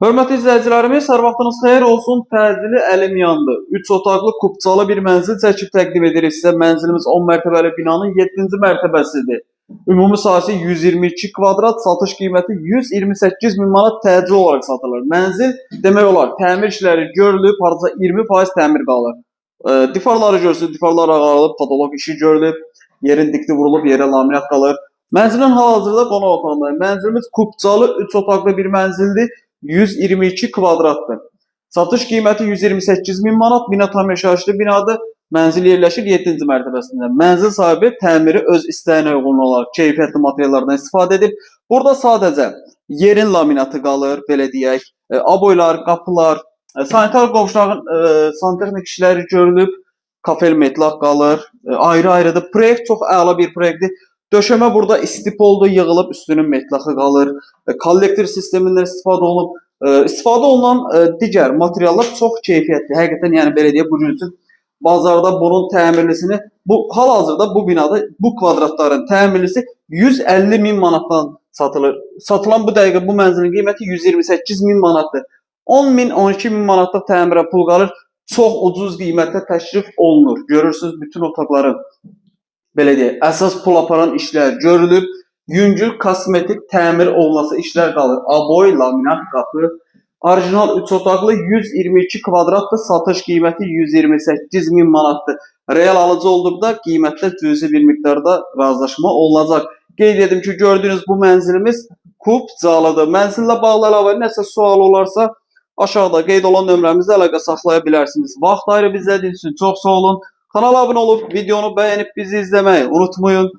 Hörmətli izləyicilərimiz, hər vaxtınız xeyir olsun. Təcili əlim yandı. 3 otaqlı kubcalı bir mənzil çəkib təqdim edirik sizə. Mənzilimiz 10 mərtəbəli binanın 7-ci mərtəbəsidir. Ümumi sahəsi 122 kvadrat, satış qiyməti 128 min manat təcil olaraq satılır. Mənzil demək olar təmir işləri görülüb, hardasa 20% təmir qalır. Difarları görürsünüz, difarlar ağarılıb, patolog işi görülüb, yerin dikti vurulub, yerə laminat qalır. Mənzilin hal-hazırda qonaq otağındayım. Mənzilimiz kubcalı 3 otaqlı bir mənzildir. 122 kvadratdır. Satış qiyməti 128 min manat. Bina tam yaşayışlı binadır. Mənzil yerləşir 7-ci mərtəbəsində. Mənzil sahibi təmiri öz istəyinə uyğun olaraq keyfiyyətli materiallardan istifadə edib. Burada sadəcə yerin laminatı qalır, belə deyək. Aboylar, qapılar, sanitar qovşağın santexnik işləri görülüb. Kafel metlaq qalır. Ayrı-ayrıdır. Proyekt çox əla bir proyektdir. Döşəmə burada istipolda yığılıb, üstünün metlaxı qalır. Kollektor sistemindən istifadə olunub. İstifadə olunan digər materiallar çox keyfiyyətli. Həqiqətən, yəni belə deyək, bu gün üçün bazarda bunun təmirlisini, hal-hazırda bu binada bu kvadratların təmirlisi 150 min manatdan satılır. Satılan bu dəqiqə bu mənzilin qiyməti 128 min manatdır. 10 min, 12 min manatlıq təmirə pul qalır. Çox ucuz qiymətdə təklif olunur. Görürsünüz, bütün otaqların belə deyək, əsas pul aparan işlər görülüb. Yüngül kosmetik təmir olunması işlər qalır. Aboy, laminat, qapı. Orijinal 3 otaqlı 122 kvadratdır. Satış qiyməti 128 min manatdır. Real alıcı olduqda qiymətdə cüzi bir miqdarda razılaşma olunacaq. Qeyd edim ki, gördüyünüz bu mənzilimiz kubcalıdır. Mənzillə bağlı əlavə nəsə sual olarsa, aşağıda qeyd olan nömrəmizlə əlaqə saxlaya bilərsiniz. Vaxt ayırıb izlədiyiniz üçün çox sağ olun. Kanala abunə olub, videonu bəyənib bizi izləməyi unutmayın.